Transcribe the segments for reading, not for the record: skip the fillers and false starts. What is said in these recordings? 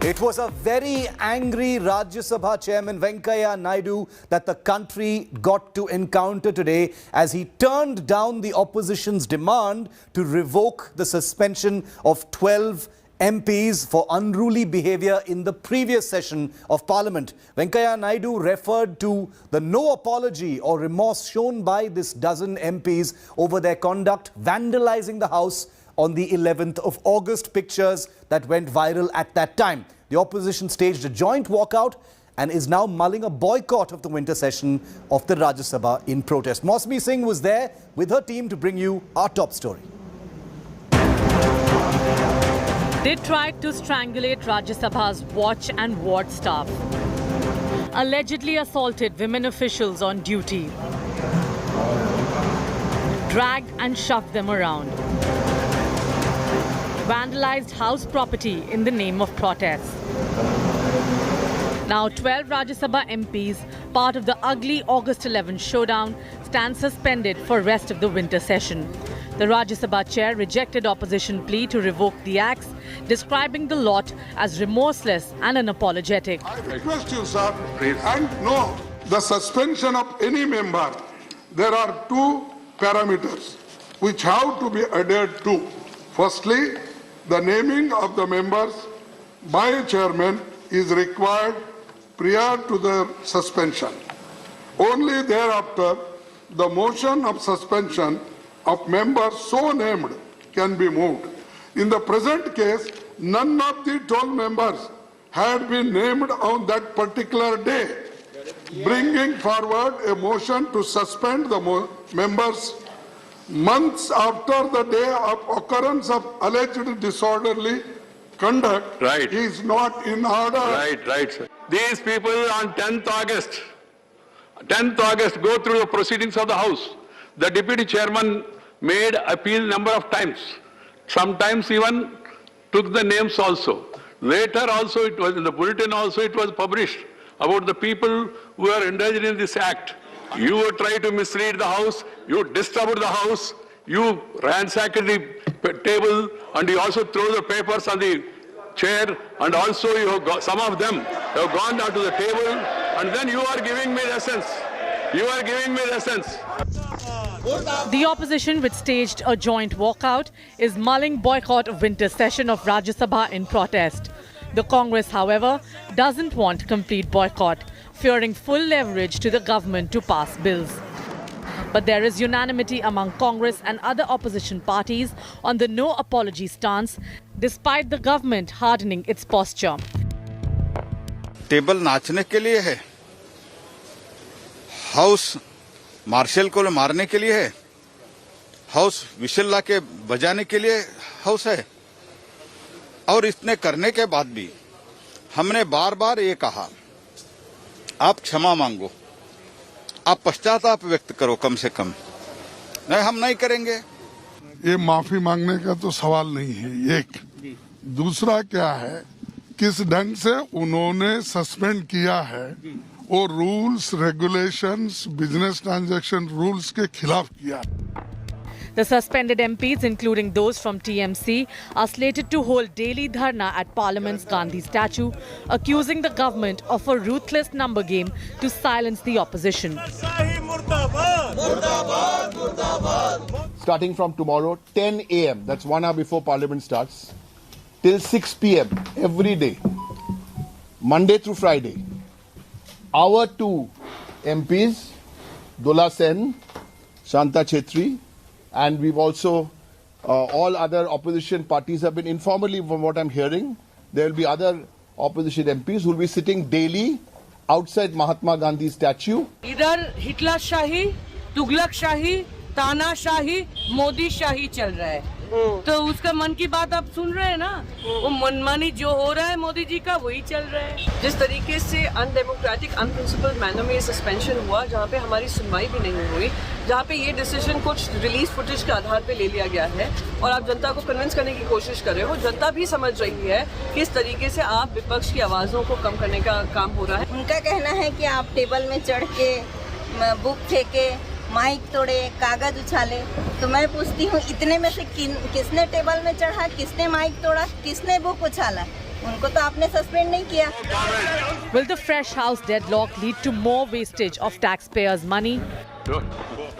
It was a very angry Rajya Sabha chairman Venkaiah Naidu that the country got to encounter today as he turned down the opposition's demand to revoke the suspension of 12 MPs for unruly behaviour in the previous session of Parliament. Venkaiah Naidu referred to the no apology or remorse shown by this dozen MPs over their conduct, vandalising the House on the 11th of August, pictures that went viral at that time. The opposition staged a joint walkout and is now mulling a boycott of the winter session of the Rajya Sabha in protest. Mosmi Singh was there with her team to bring you our top story. They tried to strangulate Rajya Sabha's watch and ward staff. Allegedly assaulted women officials on duty. Dragged and shoved them around. Vandalized house property in the name of protest. Now 12 Rajya Sabha MPs, part of the ugly August 11 showdown, stand suspended for rest of the winter session. The Rajya Sabha chair rejected opposition plea to revoke the acts, describing the lot as remorseless and unapologetic. I request you, sir, and no, the suspension of any member, there are two parameters which have to be adhered to. Firstly, the naming of the members by a chairman is required prior to the suspension. Only thereafter, the motion of suspension of members so named can be moved. In the present case, none of the 12 members had been named on that particular day, bringing forward a motion to suspend the members months after the day of occurrence of alleged disorderly conduct is not in order. Right, sir. These people on 10th August go through the proceedings of the House. The deputy chairman made appeal number of times. Sometimes even took the names also. Later also it was in the bulletin also it was published about the people who are engaged in this act. You try to mislead the House, you disturbed the House, you ransacked the table, and you also throw the papers on the chair, and also you have got, some of them have gone down to the table, and then you are giving me lessons. You are giving me lessons. The opposition, which staged a joint walkout, is mulling boycott of winter session of Rajya Sabha in protest. The Congress, however, doesn't want complete boycott, fearing full leverage to the government to pass bills. But there is unanimity among Congress and other opposition parties on the no apology stance, despite the government hardening its posture. Table नाचने के लिए है, house martial को मारने के लिए है, house we shall ला के बजाने के लिए हाउस है। और इतने करने के बाद भी हमने बार बार ये कहा, आप क्षमा मांगो, आप पश्चाताप व्यक्त करो कम से कम। नहीं, हम नहीं करेंगे। ये माफी मांगने का तो सवाल नहीं है। एक दूसरा क्या है, किस ढंग से उन्होंने सस्पेंड किया है, वो rules regulations business transaction rules के खिलाफ किया। The suspended MPs, including those from TMC, are slated to hold daily Dharna at Parliament's Gandhi statue, accusing the government of a ruthless number game to silence the opposition. Starting from tomorrow, 10 a.m., that's 1 hour before Parliament starts, till 6 p.m. every day, Monday through Friday, our two MPs, Dola Sen, Shanta Chetri, and we've also, all other opposition parties have been informally, from what I'm hearing, there will be other opposition MPs who will be sitting daily outside Mahatma Gandhi's statue. इधर Hitler शाही, तुगलक शाही, ताना शाही, मोदी शाही चल रहा है। तो उसका मन की बात आप सुन रहे हैं ना, वो मनमानी जो हो रहा है मोदी जी का वही चल रहा है। जिस तरीके से अनडेमोक्रेटिक अनप्रिंसिपल्ड मैनर में ये सस्पेंशन हुआ, जहाँ पे हमारी सुनवाई भी नहीं हुई, जहाँ पे ये डिसीजन कुछ रिलीज फुटेज के आधार पे ले लिया गया है और आप जनता को कन्विंस करने की कोशिश कर रहे हो, जनता भी समझ रही है किस तरीके से आप विपक्ष की आवाज़ों को कम करने का काम हो रहा है। उनका कहना है कि आप टेबल में चढ़ के बुक फेंके, माइक तोड़े, कागज उछाले, तो मैं पूछती हूँ इतने में से किसने टेबल में चढ़ा, किसने माइक तोड़ा, किसने बुक उछाला? उनको तो आपने सस्पेंड नहीं किया। Will the fresh House deadlock lead to more wastage of taxpayers' money?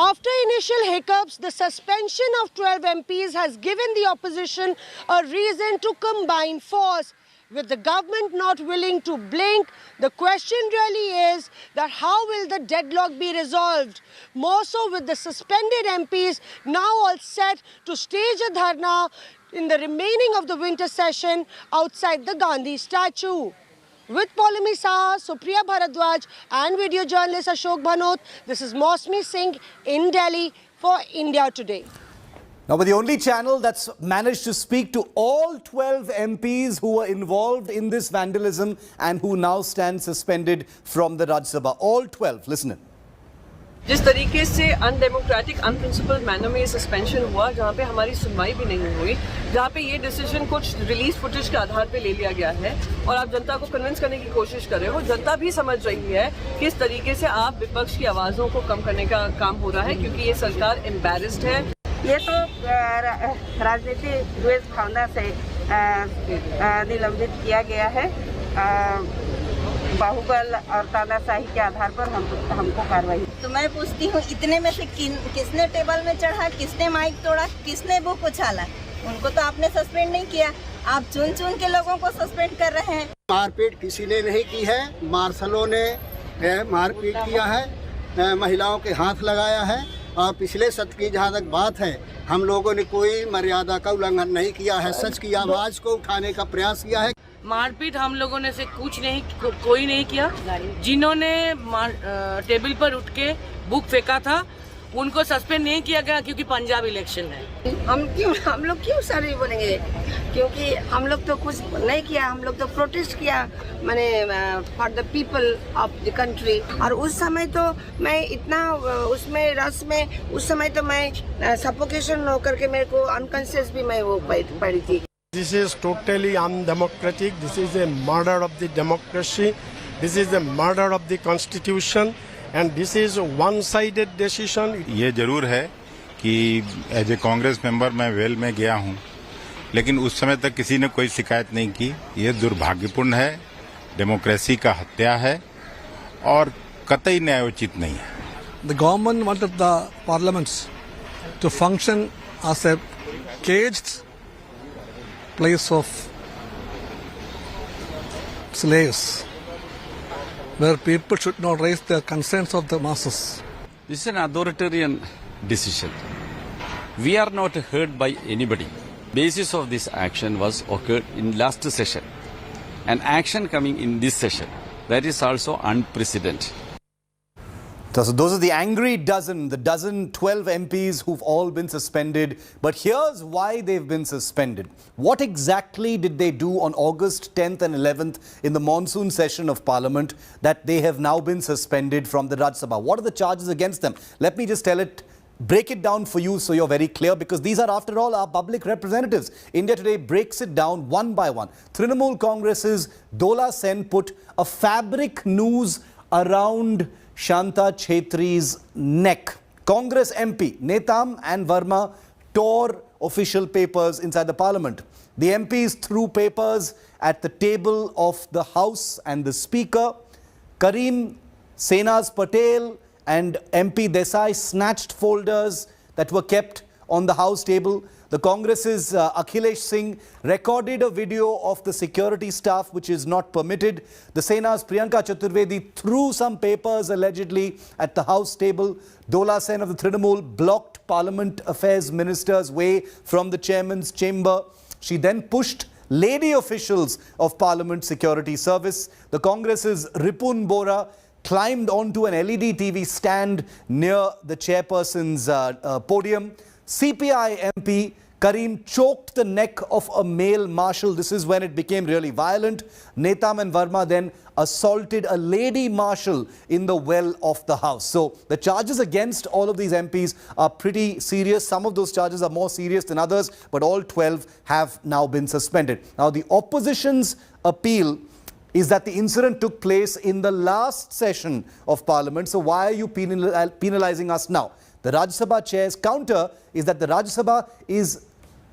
After initial hiccups, the suspension of 12 MPs has given the opposition a reason to combine force. With the government not willing to blink, the question really is that how will the deadlock be resolved? More so with the suspended MPs now all set to stage a Dharna in the remaining of the winter session outside the Gandhi statue. With Polemi Saha, Supriya Bharadwaj and video journalist Ashok Bhanot, this is Mosmi Singh in Delhi for India Today. Now, we're the only channel that's managed to speak to all 12 MPs who were involved in this vandalism and who now stand suspended from the Rajya Sabha. All 12. Listen in. जिस तरीके से undemocratic अनप्रिंसिपल्ड manner में ये suspension हुआ, जहाँ पे हमारी सुनवाई भी नहीं हुई, जहाँ पे ये डिसीजन कुछ रिलीज फुटेज के आधार पे ले लिया गया है और आप जनता को कन्विंस करने की कोशिश कर रहे हो, जनता भी समझ रही है कि इस तरीके से आप विपक्ष की आवाज़ों को कम करने का काम हो रहा है क्योंकि ये सरकार एम्बैरेस्ड है। ये तो राजनीति द्वेष भावना से निलंबित किया गया है। बाहुबल और तानाशाही के आधार पर हमको कार्रवाई। तो मैं पूछती हूँ, इतने में से किसने टेबल में चढ़ा, किसने माइक तोड़ा, किसने बुक उछाला? उनको तो आपने सस्पेंड नहीं किया, आप चुन चुन के लोगों को सस्पेंड कर रहे हैं। मारपीट किसी ने नहीं की है, मार्शलों ने मारपीट किया है, महिलाओं के हाथ लगाया है और पिछले सत्र की जहाँ तक बात है, हम लोगों ने कोई मर्यादा का उल्लंघन नहीं किया है, सच की आवाज़ को उठाने का प्रयास किया है। मारपीट हम लोगों ने से कुछ नहीं कोई नहीं किया। जिन्होंने टेबल पर उठ के बुक फेंका था उनको सस्पेंड नहीं किया गया क्योंकि पंजाब इलेक्शन है। हम लोग क्यों सॉरी बोलेंगे? क्योंकि हम लोग तो कुछ नहीं किया, हम लोग तो प्रोटेस्ट किया माने for the people of the country. और उस समय तो मैं इतना उसमें रस में, उस समय तो मैं सफोकेशन होकर के मेरे को अनकॉन्शियस भी मैं वो पड़ी थी। This is totally undemocratic. This is a murder of the democracy. This is a murder of the constitution. And this is a one-sided decision. ये जरूर है कि एज ए कांग्रेस मेंबर मैं वेल में गया हूँ, लेकिन उस समय तक किसी ने कोई शिकायत नहीं की। ये दुर्भाग्यपूर्ण है, डेमोक्रेसी का हत्या है और कतई न्यायोचित नहीं है। The government wanted the parliaments to function as a caged place of slaves, where people should not raise the concerns of the masses. This is an authoritarian decision. We are not heard by anybody. Basis of this action was occurred in last session. An action coming in this session, that is also unprecedented. So those are the angry dozen, the 12 MPs who've all been suspended. But here's why they've been suspended. What exactly did they do on August 10th and 11th in the monsoon session of Parliament that they have now been suspended from the Rajya Sabha? What are the charges against them? Let me just break it down for you so you're very clear, because these are, after all, our public representatives. India Today breaks it down one by one. Trinamool Congress's Dola Sen put a fabric noose around Shanta Chhetri's neck. Congress MP Netam and Verma tore official papers inside the parliament. The MPs threw papers at the table of the House and the Speaker. Karim Senas Patel and MP Desai snatched folders that were kept on the House table. The Congress's Akhilesh Singh recorded a video of the security staff, which is not permitted. The Sena's Priyanka Chaturvedi threw some papers allegedly at the House table. Dola Sen of the Trinamool blocked Parliament Affairs Minister's way from the chairman's chamber. She then pushed lady officials of Parliament Security Service. The Congress's Ripun Bora climbed onto an LED TV stand near the chairperson's podium. CPI MP Karim choked the neck of a male marshal. This is when it became really violent. Netam and Verma then assaulted a lady marshal in the well of the House. So the charges against all of these MPs are pretty serious. Some of those charges are more serious than others, but all 12 have now been suspended. Now, the opposition's appeal is that the incident took place in the last session of Parliament. So why are you penalizing us now? The Rajya Sabha chair's counter is that the Rajya Sabha is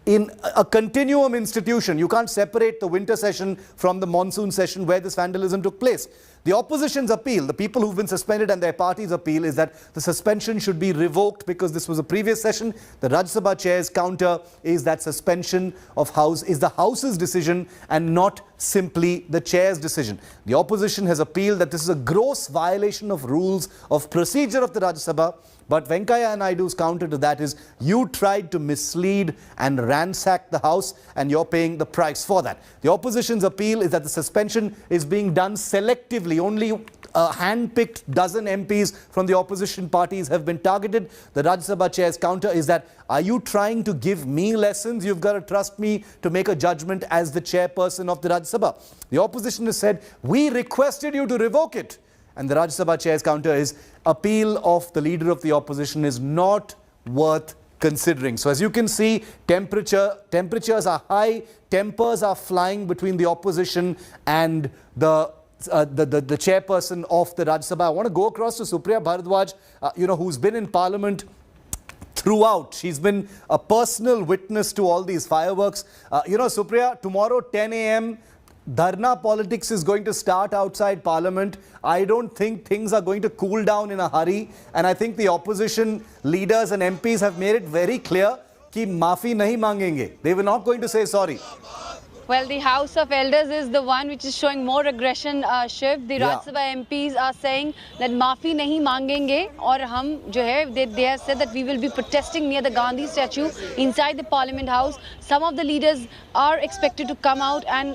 in a continuum institution. You can't separate the winter session from the monsoon session where this vandalism took place. The opposition's appeal, the people who've been suspended and their party's appeal, is that the suspension should be revoked because this was a previous session. The Rajya Sabha chair's counter is that suspension of House is the House's decision and not simply the chair's decision. The opposition has appealed that this is a gross violation of rules of procedure of the Rajya Sabha. But Venkaiah Naidu's counter to that is, you tried to mislead and ransack the House and you're paying the price for that. The opposition's appeal is that the suspension is being done selectively. Only a hand-picked dozen MPs from the opposition parties have been targeted. The Rajya Sabha chair's counter is that, are you trying to give me lessons? You've got to trust me to make a judgment as the chairperson of the Rajya Sabha. The opposition has said, we requested you to revoke it. And the Rajya Sabha chair's counter is, appeal of the leader of the opposition is not worth considering. So as you can see, temperatures are high, tempers are flying between the opposition and the chairperson of the Rajya Sabha. I want to go across to Supriya Bharadwaj, who's been in Parliament throughout. She's been a personal witness to all these fireworks. Supriya, tomorrow 10 a.m., Dharna politics is going to start outside Parliament. I don't think things are going to cool down in a hurry. And I think the opposition leaders and MPs have made it very clear कि माफी नहीं मांगेंगे. They were not going to say sorry. Well, the House of Elders is the one which is showing more aggression, Shiv. The Rajya Sabha MPs are saying that maafi nahi mangenge, और हम जो है, they have said that we will be protesting near the Gandhi statue inside the Parliament House. Some of the leaders are expected to come out and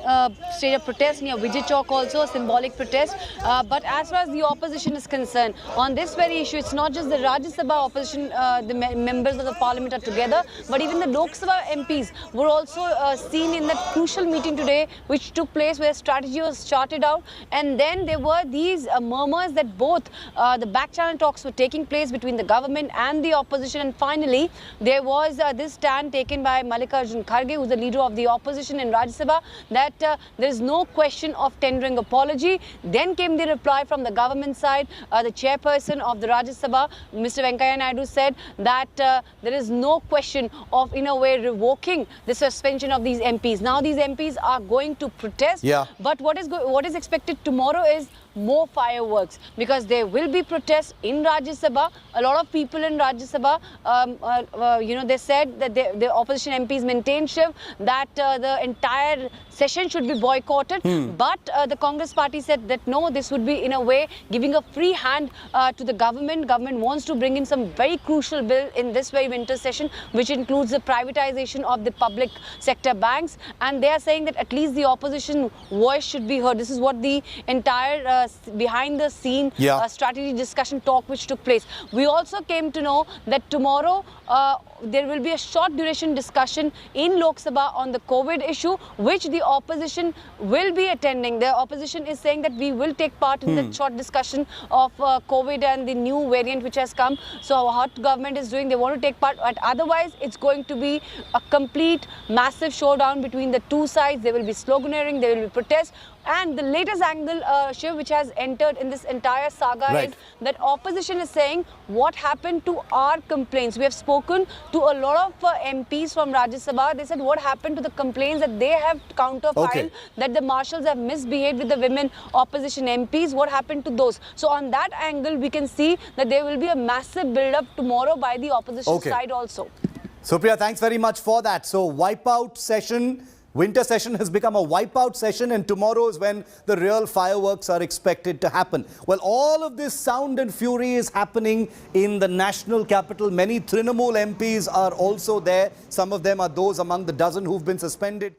stage a protest near Vijay Chowk also, a symbolic protest. But as far as the opposition is concerned, on this very issue, it's not just the Rajya Sabha opposition, the members of the Parliament are together, but even the Lok Sabha MPs were also seen in that crucial meeting today which took place where strategy was charted out, and then there were these murmurs that both the back channel talks were taking place between the government and the opposition, and finally there was this stand taken by Mallikarjun Kharge, who is the leader of the opposition in Rajya Sabha, that there is no question of tendering apology. Then came the reply from the government side. The chairperson of the Rajya Sabha, Mr. Venkaiah Naidu, said that there is no question of, in a way, revoking the suspension of these MPs. Now these MPs are going to protest, but what is expected tomorrow is more fireworks, because there will be protests in Rajya Sabha. A lot of people in Rajya Sabha, they said that the opposition MPs maintained, Shiv, that the entire session should be boycotted. But the Congress party said that no, this would be in a way giving a free hand to the government. Government wants to bring in some very crucial bill in this very winter session, which includes the privatization of the public sector banks. And they are saying that at least the opposition voice should be heard. This is what the entire behind the scene strategy discussion talk which took place. We also came to know that tomorrow there will be a short duration discussion in Lok Sabha on the COVID issue, which the opposition will be attending. The opposition is saying that we will take part in the short discussion of COVID and the new variant which has come. So what government is doing, they want to take part, but otherwise it's going to be a complete massive showdown between the two sides. There will be sloganeering, there will be protests. And the latest angle, Shiv, which has entered in this entire saga is that opposition is saying, what happened to our complaints? We have spoken to a lot of MPs from Rajya Sabha. They said, what happened to the complaints that they have counter-filed, that the marshals have misbehaved with the women opposition MPs? What happened to those? So on that angle, we can see that there will be a massive build-up tomorrow by the opposition side also. Supriya, thanks very much for that. So wipeout session. Winter session has become a wipeout session, and tomorrow is when the real fireworks are expected to happen. Well, all of this sound and fury is happening in the national capital. Many Trinamool MPs are also there. Some of them are those among the dozen who've been suspended.